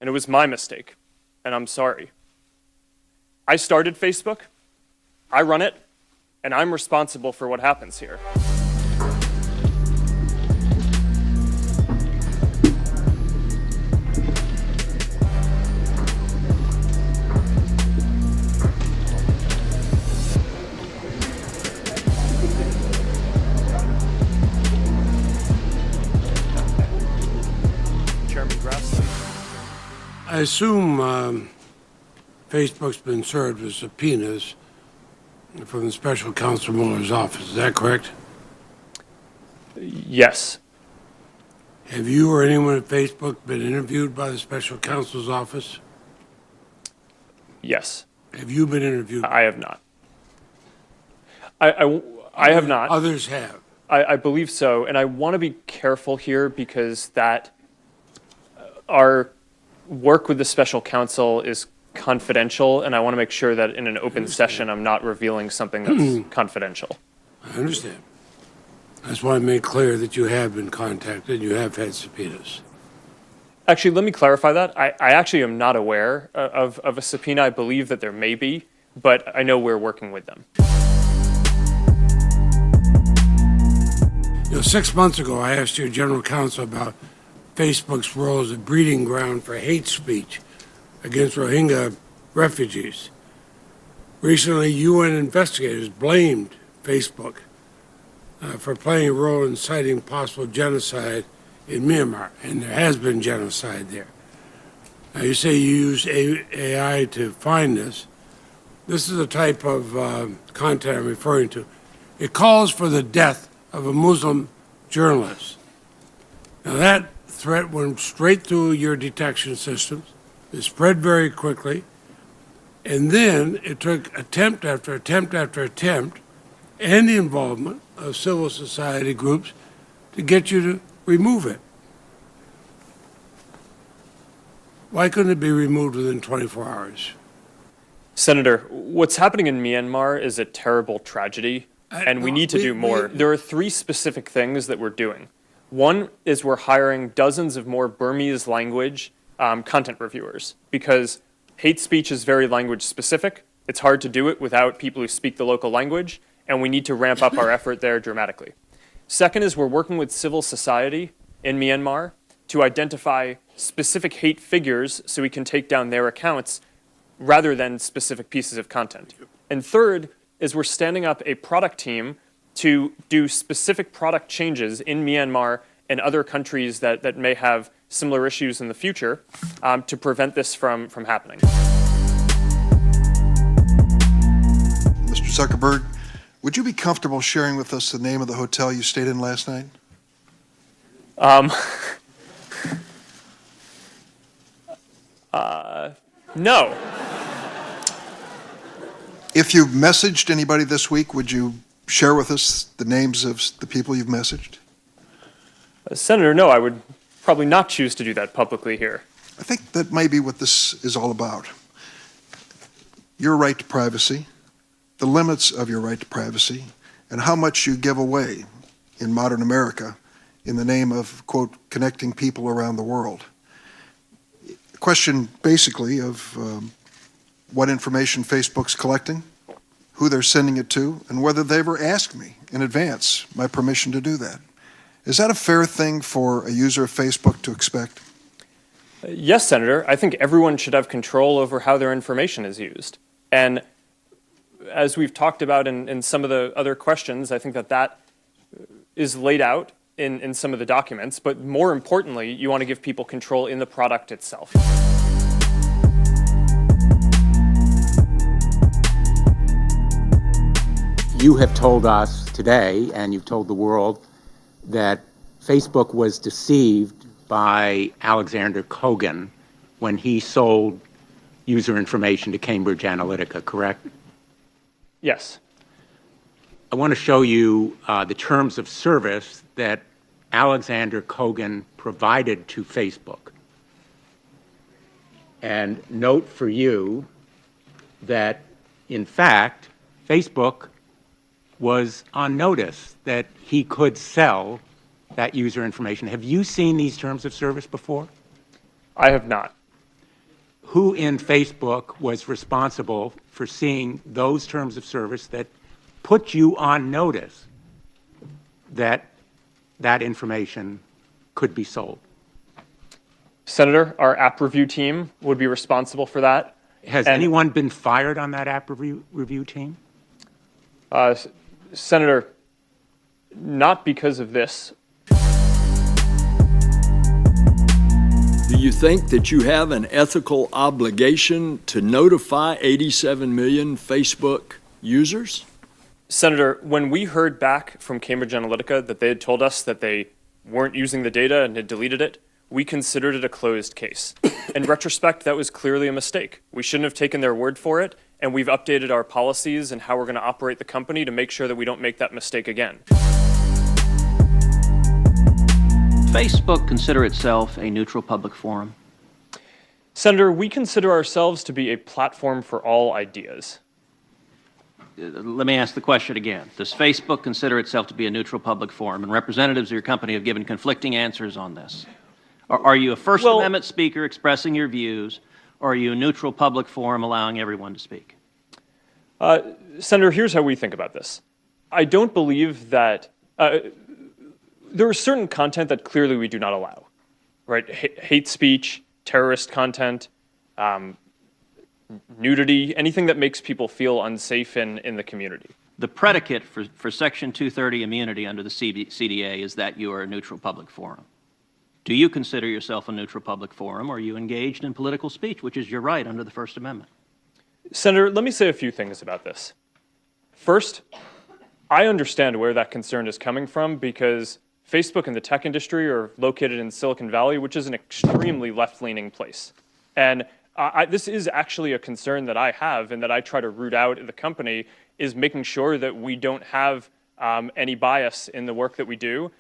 and it was my mistake, and I'm sorry. I started Facebook, I run it, and I'm responsible for what happens here. Chairman Grassley. I assume Facebook's been served with subpoenas from the special counsel Mueller's office. Is that correct? Yes. Have you or anyone at Facebook been interviewed by the special counsel's office? Yes. Have you been interviewed? I have not. I have not. Others have. I believe so, and I want to be careful here because that our work with the special counsel is confidential, and I want to make sure that in an open session I'm not revealing something that's confidential. I understand. That's why I made clear that you have been contacted, you have had subpoenas. Actually, let me clarify that. I actually am not aware of a subpoena. I believe that there may be, but I know we're working with them. 6 months ago, I asked your general counsel about Facebook's role as a breeding ground for hate speech against Rohingya refugees. Recently, UN investigators blamed Facebook for playing a role in inciting possible genocide in Myanmar, and there has been genocide there. Now, you say you use AI to find this. This is the type of content I'm referring to. It calls for the death of a Muslim journalist. Now, that threat went straight through your detection systems. It spread very quickly. And then it took attempt after attempt after attempt and the involvement of civil society groups to get you to remove it. Why couldn't it be removed within 24 hours? Senator, what's happening in Myanmar is a terrible tragedy, and we need to do more. There are three specific things that we're doing. One is we're hiring dozens of more Burmese language content reviewers because hate speech is very language specific. It's hard to do it without people who speak the local language, and we need to ramp up our effort there dramatically. Second is we're working with civil society in Myanmar to identify specific hate figures so we can take down their accounts rather than specific pieces of content. And third is we're standing up a product team to do specific product changes in Myanmar and other countries that may have similar issues in the future to prevent this from happening. Mr. Zuckerberg, would you be comfortable sharing with us the name of the hotel you stayed in last night? No. If you've messaged anybody this week, would you share with us the names of the people you've messaged? Senator, no, I would probably not choose to do that publicly here. I think that may be what this is all about. Your right to privacy, the limits of your right to privacy, and how much you give away in modern America in the name of, quote, connecting people around the world. A question basically of what information Facebook's collecting, who they're sending it to, and whether they ever asked me in advance my permission to do that. Is that a fair thing for a user of Facebook to expect? Yes, Senator. I think everyone should have control over how their information is used. And as we've talked about in some of the other questions, I think that is laid out in some of the documents. But more importantly, you want to give people control in the product itself. You have told us today, and you've told the world, that Facebook was deceived by Alexander Kogan when he sold user information to Cambridge Analytica, correct? Yes. I want to show you the terms of service that Alexander Kogan provided to Facebook. And note for you that, in fact, Facebook was on notice that he could sell that user information. Have you seen these terms of service before? I have not. who in Facebook was responsible for seeing those terms of service that put you on notice that that information could be sold? Senator, our app review team would be responsible for that. Has anyone been fired on that app review team? Senator, not because of this. Do you think that you have an ethical obligation to notify 87 million Facebook users? Senator, when we heard back from Cambridge Analytica that they had told us that they weren't using the data and had deleted it, we considered it a closed case. In retrospect, that was clearly a mistake. We shouldn't have taken their word for it, and we've updated our policies and how we're going to operate the company to make sure that we don't make that mistake again. Facebook consider itself a neutral public forum? Senator, we consider ourselves to be a platform for all ideas. Let me ask the question again. Does Facebook consider itself to be a neutral public forum? And representatives of your company have given conflicting answers on this. Are you a First Amendment speaker expressing your views, or are you a neutral public forum allowing everyone to speak? Senator, here's how we think about this. I don't believe that there is certain content that clearly we do not allow, right? Hate speech, terrorist content, nudity, anything that makes people feel unsafe in the community. The predicate for Section 230 immunity under the CDA is that you are a neutral public forum. Do you consider yourself a neutral public forum, or are you engaged in political speech, which is your right under the First Amendment? Senator, let me say a few things about this. First, I understand where that concern is coming from because Facebook and the tech industry are located in Silicon Valley, which is an extremely left-leaning place. And this is actually a concern that I have and that I try to root out in the company, is making sure that we don't have any bias in the work that we do.